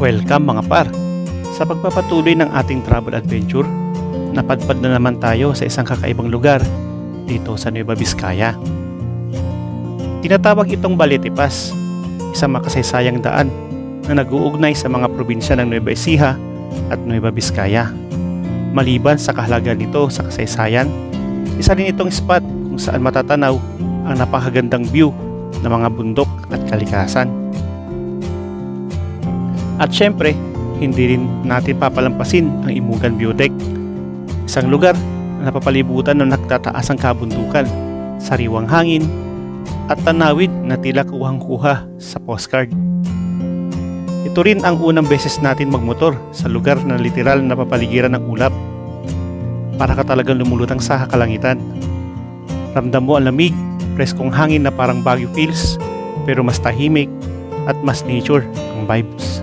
Welcome mga par! Sa pagpapatuloy ng ating travel adventure, napadpad na naman tayo sa isang kakaibang lugar dito sa Nueva Vizcaya. Tinatawag itong Balete Pass, isang makasaysayang daan na nag-uugnay sa mga probinsya ng Nueva Ecija at Nueva Vizcaya. Maliban sa kahalagan nito sa kasaysayan, isa rin itong spot kung saan matatanaw ang napakagandang view ng mga bundok at kalikasan. At syempre, hindi rin natin papalampasin ang Imugan View Deck, isang lugar na napapalibutan ng nagtataasang kabundukan, sariwang hangin, at tanawid na tila kuhang-kuha sa postcard. Ito rin ang unang beses natin magmotor sa lugar na literal na papaligiran ng ulap. Para ka talagang lumulutang sa kalangitan. Ramdam mo ang lamig, preskong hangin na parang Baguio feels, pero mas tahimik at mas nature ang vibes.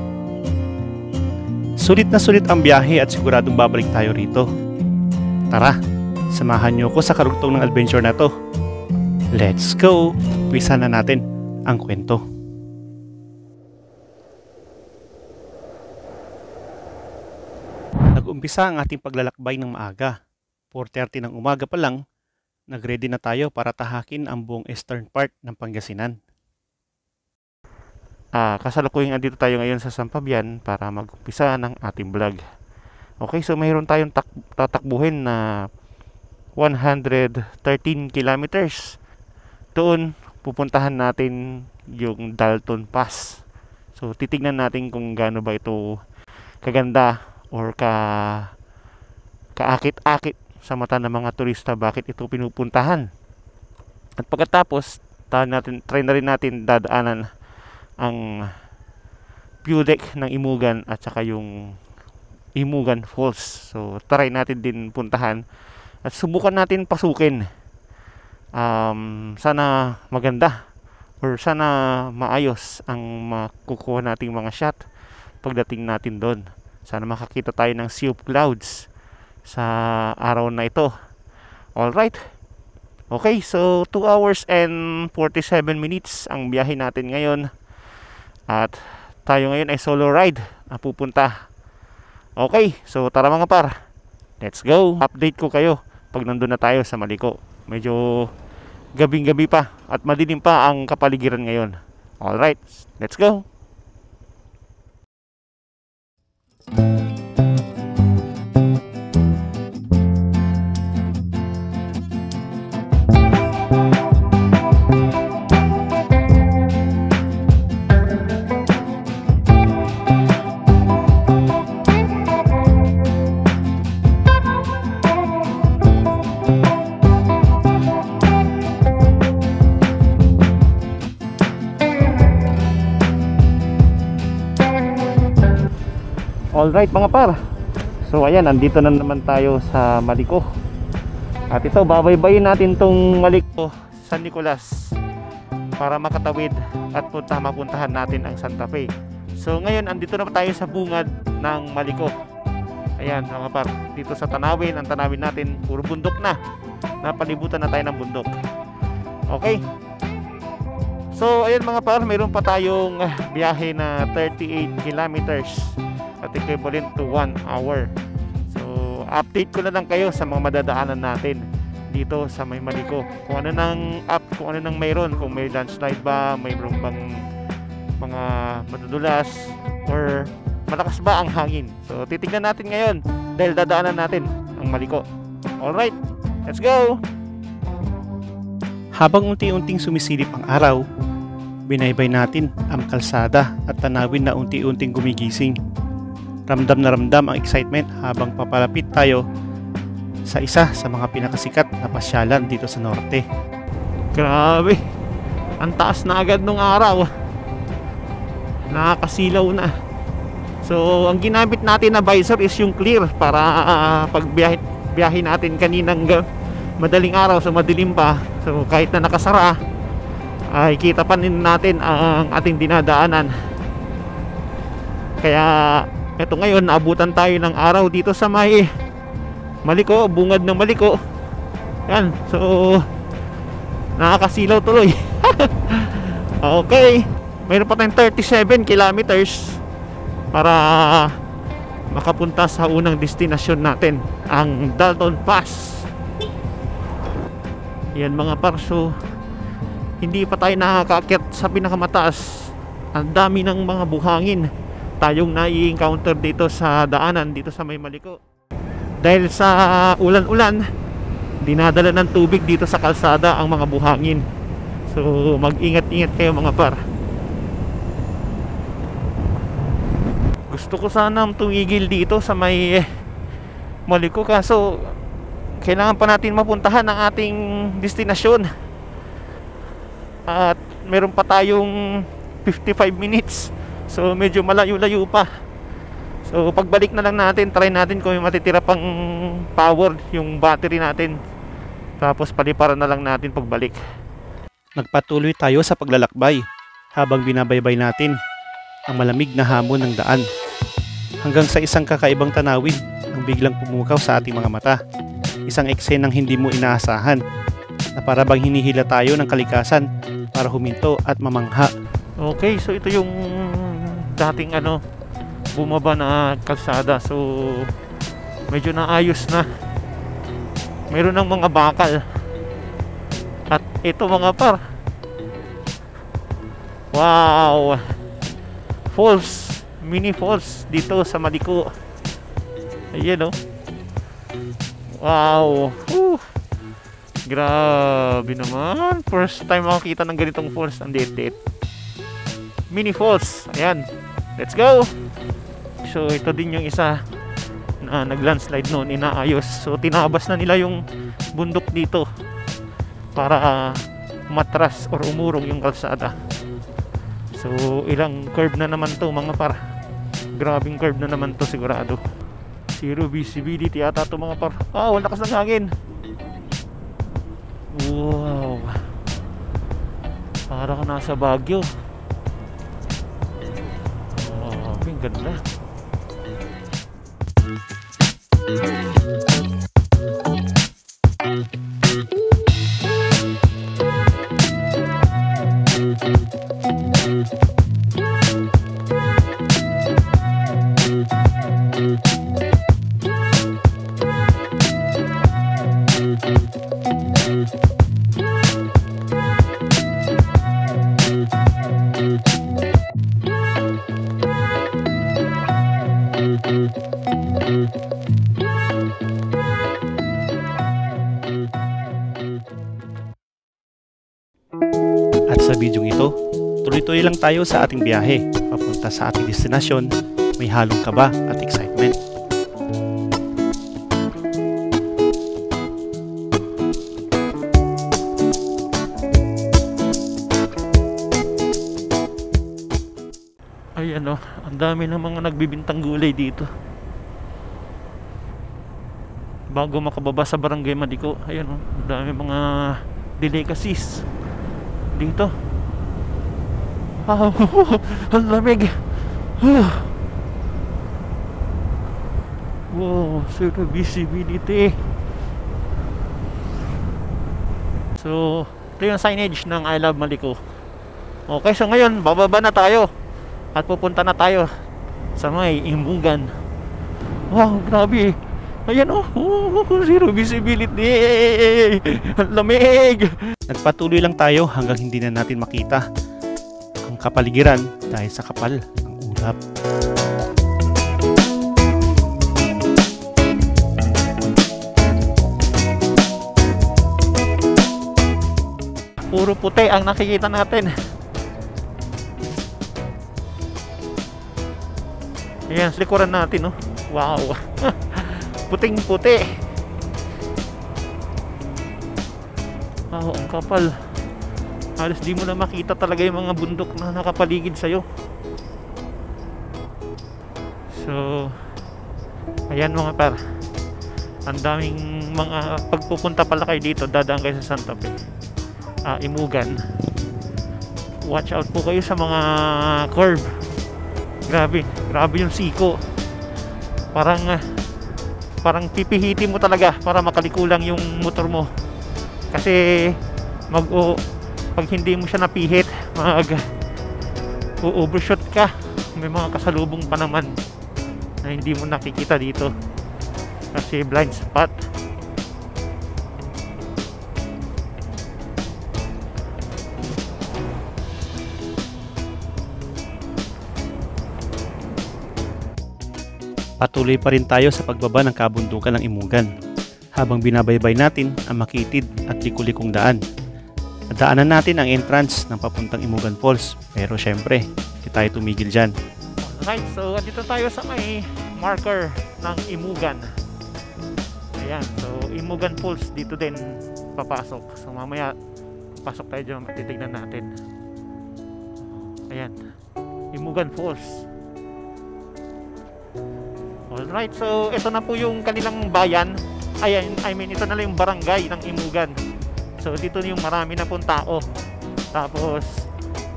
Sulit na sulit ang biyahe at siguradong babalik tayo rito. Tara, samahan niyo ko sa karugtong ng adventure na to. Let's go! Umpisa na natin ang kwento. Nag-umpisa ang ating paglalakbay ng maaga. 4:30 ng umaga pa lang, nag-ready na tayo para tahakin ang buong eastern part ng Pangasinan. Kasalukuyang andito tayo ngayon sa Sampabian para mag-umpisa ng ating vlog. Okay, so mayroon tayong tatakbuhin na 113 kilometers. Doon, pupuntahan natin yung Dalton Pass. So, titignan natin kung gaano ba ito kaganda or kaakit-akit sa mata ng mga turista, bakit ito pinupuntahan. At pagkatapos, try na rin natin dadaanan ang view deck ng Imugan at saka yung Imugan Falls. So try natin din puntahan at subukan natin pasukin. Sana maganda or sana maayos ang makukuha nating mga shot pagdating natin doon. Sana makakita tayo ng sea of clouds sa araw na ito. Alright. Okay, so 2 hours and 47 minutes ang biyahe natin ngayon. At tayo ngayon ay solo ride na pupunta. Okay, so tara mga par, let's go. Update ko kayo pag nandun na tayo sa Maliko. Medyo gabing-gabi pa at madilim pa ang kapaligiran ngayon. Alright, let's go. Alright mga par, so ayan, nandito na naman tayo sa Maliko. At ito, babaybayin natin tong Maliko San Nicolas para makatawid at mapuntahan natin ang Santa Fe. So ngayon, andito na tayo sa bungad ng Maliko. Ayan mga par, dito sa tanawin, ang tanawin natin puro bundok na. Napalibutan na tayo ng bundok. Okay, so ayan mga par, mayroon pa tayong biyahe na 38 kilometers at equivalent to 1 hour. So update ko na lang kayo sa mga madadaanan natin dito sa may Maliko, kung ano nang mayroon, kung may landslide ba, mayroon bang mga madudulas or malakas ba ang hangin. So titignan natin ngayon dahil dadaanan natin ang Maliko. Alright, let's go. Habang unti-unting sumisilip ang araw, binaybay natin ang kalsada at tanawin na unti-unting gumigising. Ramdam na ramdam ang excitement habang papalapit tayo sa isa sa mga pinakasikat na pasyalan dito sa norte. Grabe, ang taas na agad nung araw. Nakakasilaw na. So ang ginamit natin na visor is yung clear para pag biyahe natin kaninang madaling araw, so madilim pa. So kahit na nakasara ay kita pa rin natin ang ating dinadaanan. Kaya eto ngayon, naabutan tayo ng araw dito sa may Maliko, bungad ng Maliko. Yan, so nakakasilaw tuloy. Okay, mayroon pa tayong 37 kilometers para makapunta sa unang destinasyon natin, ang Dalton Pass. Yan mga par, so hindi pa tayo nakakaakyat sa pinakamataas. Ang dami ng mga buhangin tayong nai-encounter dito sa daanan, dito sa May Maliko. Dahil sa ulan-ulan, dinadala ng tubig dito sa kalsada ang mga buhangin. So mag-ingat-ingat kayo mga par. Gusto ko sanang tumigil dito sa May Maliko, kaso kailangan pa natin mapuntahan ang ating destinasyon. At meron pa tayong 55 minutes. So medyo malayo-layo pa. So pagbalik na lang natin, try natin kung may matitira pang power yung battery natin. Tapos paliparan na lang natin pagbalik. Nagpatuloy tayo sa paglalakbay habang binabaybay natin ang malamig na hamon ng daan. Hanggang sa isang kakaibang tanawin ang biglang pumukaw sa ating mga mata. Isang eksenang hindi mo inaasahan, na para bang hinihila tayo ng kalikasan para huminto at mamangha. Okay, so ito yung dating bumaba na kalsada. So medyo naayos na. Meron ng mga bakal. At ito mga par, wow, falls, mini falls dito sa Maliko. Ayan, oh. Wow. Grabe naman. First time makakita ng ganitong falls. Ang liit-liit. Mini falls. Ayan. Let's go. So ito din yung isa na nag-landslide noon, inaayos. So tinabas na nila yung bundok dito para matras or umurong yung kalsada. So ilang curve na naman to mga par. Grabing curve na naman to sigurado. Zero visibility ata to mga par. Ang lakas ng hangin. Wow. Para ka nasa Baguio. Oh, ang ganda. At sa bidyong ito, tuloy-tuloy lang tayo sa ating biyahe papunta sa ating destinasyon. May halong kaba at excitement. Ayan, oh, ang dami ng mga nagbibintang gulay dito. Bago makababa sa Barangay Maliko, ayan, oh, ang dami mga delicacies dito. Ang lamig. Wow, zero visibility. So ito yung signage ng I Love Maliko. Okay, so ngayon bababa na tayo at pupunta na tayo sa may Imbugan. Wow, grabe. Ayan, oh, zero visibility. Ang lamig. Nagpatuloy lang tayo hanggang hindi na natin makita ang kapaligiran dahil sa kapal ng ulap. Puro puti ang nakikita natin. Ayan, sa likuran natin, oh. Wow. Puting puti. Wow, ang kapal. Halos di mo na makita talaga yung mga bundok na nakapaligid sa'yo. So ayan mga par, ang daming mga pagpupunta pala kayo dito, dadaan kayo sa Santa Fe, Imbugan. Watch out po kayo sa mga curve. Grabe, grabe yung siko. Parang pipihitin mo talaga para makalikulang yung motor mo. Kasi pag hindi mo siya napihit, overshoot ka, may mga kasalubong pa naman na hindi mo nakikita dito kasi blind spot. Patuloy pa rin tayo sa pagbaba ng kabundukan ng Imugan habang binabaybay natin ang makitid at likulikong daan. Nadaanan natin ang entrance ng papuntang Imugan Falls, pero syempre, hindi tayo tumigil dyan. Alright, so dito tayo sa may marker ng Imugan. Ayan, so Imugan Falls dito din papasok. So mamaya pasok tayo dyan, titignan natin. Ayan, Imugan Falls. Alright, so ito na po yung kanilang bayan. Ayan, ito na lang yung barangay ng Imugan. So dito yung marami na pong tao. Tapos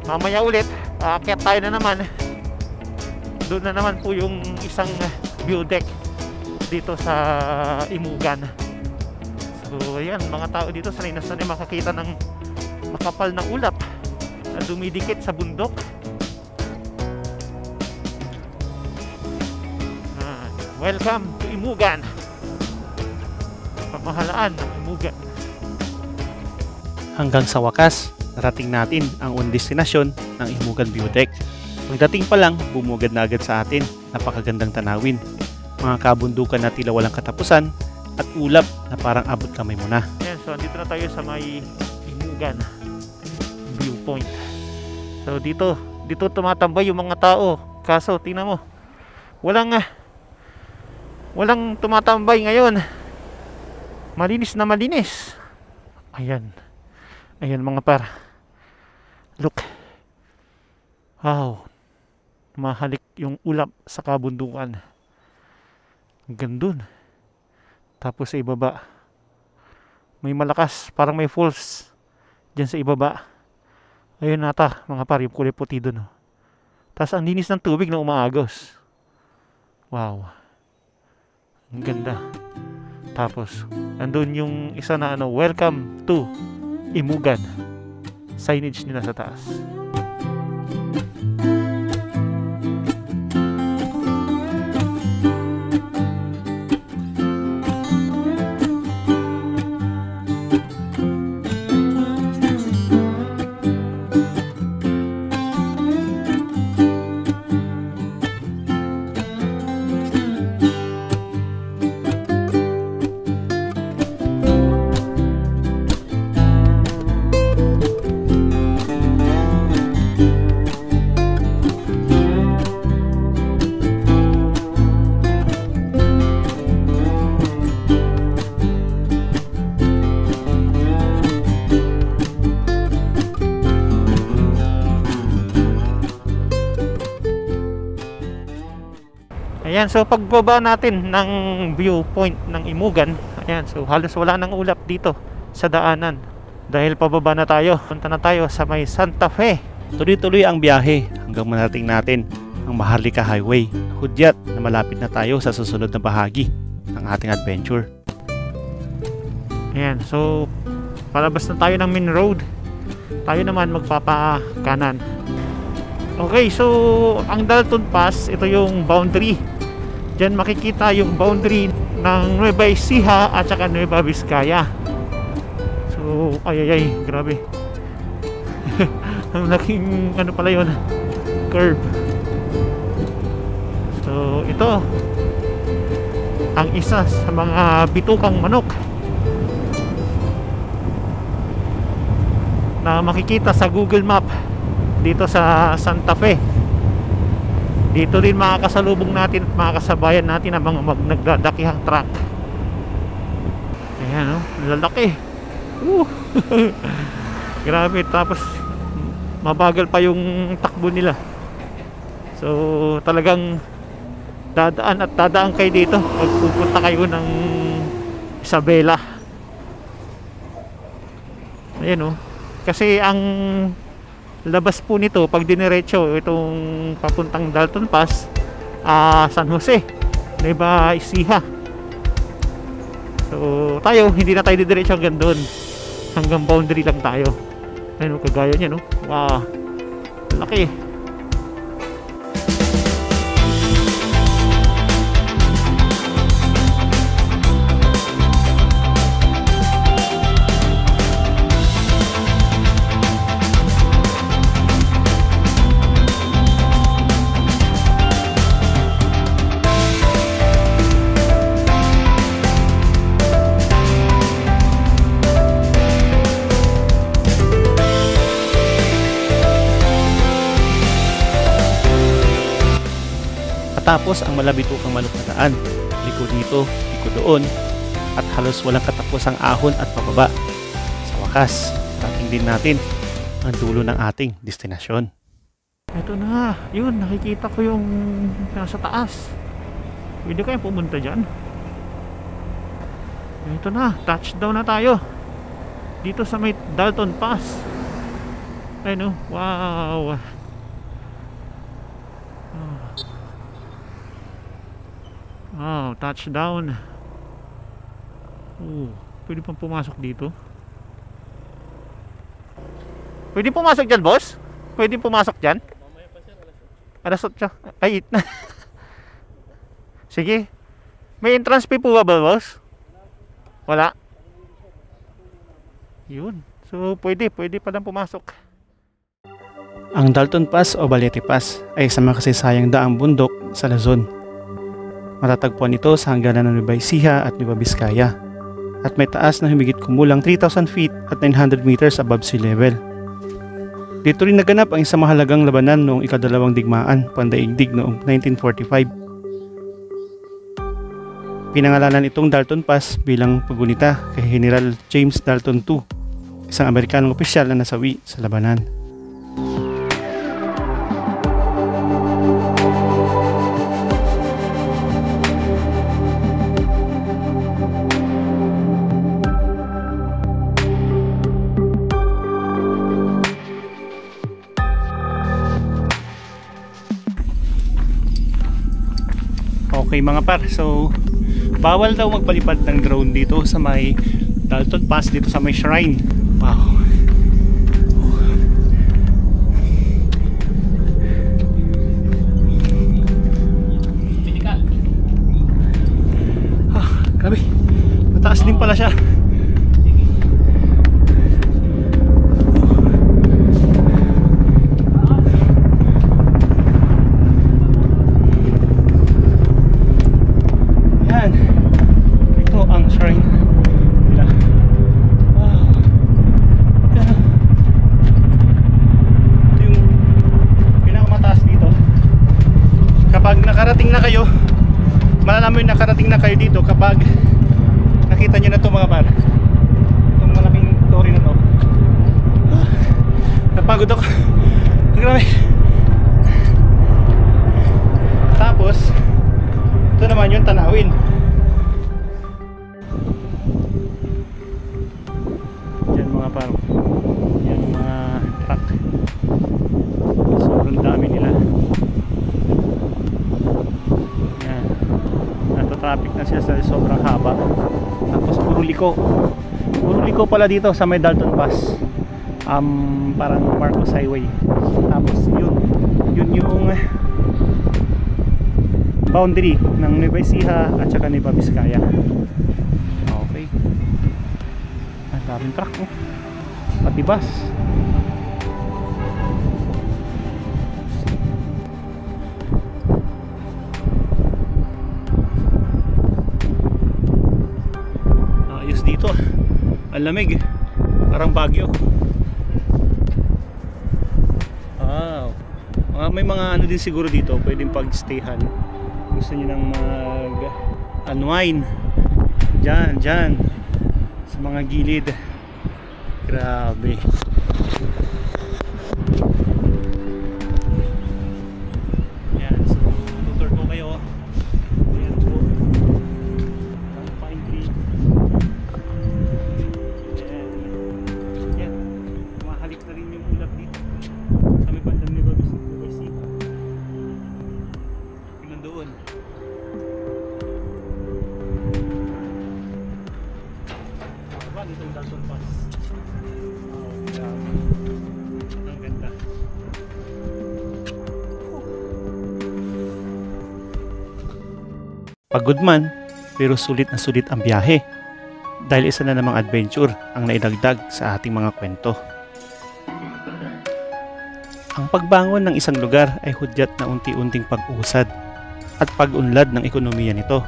mamaya ulit aakyat tayo na naman. Doon na naman po yung isang view deck dito sa Imugan. So ayan, mga tao dito sanay na sanay makakita ng makapal na ulap na dumidikit sa bundok. Welcome to Imugan. Pamahalaan ng Imugan. Hanggang sa wakas, narating natin ang unang destinasyon ng Imugan View Deck. Pagdating pa lang, bumugad na agad sa atin. Napakagandang tanawin. Mga kabundukan na tila walang katapusan at ulap na parang abot kamay mo na. Ayan, so dito na tayo sa may Imugan viewpoint. So dito tumatambay yung mga tao. Kaso tingnan mo, walang tumatambay ngayon. Malinis na malinis. Ayan mga par, look, wow, mahalik yung ulap sa kabundukan. Gandun. Tapos sa ibaba may malakas, parang may falls dyan sa ibaba. Ayun nata mga par, yung kulay puti dun. Tapos ang linis ng tubig na umaagos. Wow, ang ganda. Tapos andun yung isa na welcome to Imugan, signage nila sa taas. Ayan, so pagbaba natin ng viewpoint ng Imugan, ayan, so halos wala nang ulap dito sa daanan dahil pababa na tayo. Punta na tayo sa may Santa Fe. Tuloy-tuloy ang biyahe hanggang marating natin ang Maharlika Highway. Hudyat na malapit na tayo sa susunod na bahagi ng ating adventure. Ayan, so palabas na tayo ng main road. Tayo naman magpapakanan. Okay, so ang Dalton Pass, ito yung boundary. Diyan makikita yung boundary ng Nueva Ecija at saka Nueva Vizcaya. So, ay, grabe. Ang laking pala yun, curve. So, ito ang isa sa mga bitukang manok na makikita sa Google Map dito sa Santa Fe. Dito din makakasalubong natin at makakasabayan natin ang mga nagdadakihang truck. Ayan, lalaki. Grabe, tapos mabagal pa yung takbo nila. So talagang dadaan kayo dito pag pupunta kayo ng Isabela. Ayan kasi ang labas po nito pag diniretso itong papuntang Dalton Pass, San Jose, Nueva Ecija. So tayo hindi na tayo didiretso hanggang doon, hanggang boundary lang tayo. Ayun, kagaya niya, wow, laki. Matapos ang malabitukang manok na daan, liko dito, liko doon, at halos walang katapusang ahon at pababa. Sa wakas, rating din natin ang dulo ng ating destinasyon. Ito na, yun, nakikita ko yung nasa taas. Pwede kayong pumunta dyan. Ito na, touchdown na tayo. Dito sa may Dalton Pass. Ay no, wow. Wow, touchdown. Pwede pang pumasok dito. Pwede pumasok dyan, boss? Pwede pumasok dyan? Alas 8. Ay, 8 na. Sige. May entrance fee po ba, boss? Wala. Yun. So, pwede palang pumasok. Ang Dalton Pass o Balete Pass ay isang makasayang daang bundok sa Luzon. Matatagpuan ito sa hangganan ng Nueva Ecija at Nueva Vizcaya at may taas na humigit kumulang 3,000 feet at 900 meters above sea level. Dito rin naganap ang isang mahalagang labanan noong ikadalawang digmaan pandaigdig noong 1945. Pinangalanan itong Dalton Pass bilang paggunita kay General James Dalton II, isang Amerikanong opisyal na nasawi sa labanan. Okay mga par, so bawal daw magpalipad ng drone dito sa may Dalton Pass, dito sa may shrine. Wow. Grabe, mataas din pala siya. Malalaman yung nakarating na kayo dito kapag nakita nyo na ito mga par, itong malaking tori na to. Napagod ako, grabe. Tapos ito naman yung tanawin. Diyan mga par, yan mga truck, sobrang dami nila. Traffic na siya sa sobrang haba. Tapos puro liko pala dito sa may Dalton Pass. Parang Marcos Highway. Tapos yun yung boundary ng Nueva Ecija at saka Nueva Vizcaya. Okay. Ang daming truck, oh. Pati bus. Dito ang lamig, parang Baguio. Wow. May mga ano din siguro dito pwedeng pag-stayhan. Gusto niyo nang mag-unwind dyan sa mga gilid. Grabe. Yan, so tutur ko kayo. Ayan po, ang pine tree. Itong Dalton Pass. Ang ganda. Pagod man, pero sulit na sulit ang biyahe. Dahil isa na namang adventure ang naidagdag sa ating mga kwento. Ang pagbangon ng isang lugar ay hudyat na unti-unting pag-usad at pag-unlad ng ekonomiya nito.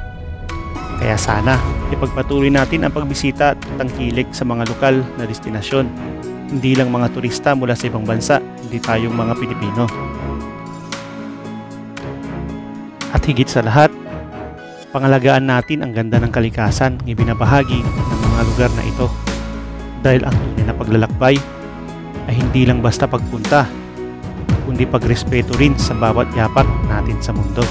Kaya sana, ipagpatuloy natin ang pagbisita at tangkilik sa mga lokal na destinasyon. Hindi lang mga turista mula sa ibang bansa, hindi tayong mga Pilipino. At At higit sa lahat, pangalagaan natin ang ganda ng kalikasan ng ibinabahagi ng mga lugar na ito. Dahil ang tunay na paglalakbay ay hindi lang basta pagpunta, kundi pagrespeto rin sa bawat yapak natin sa mundo.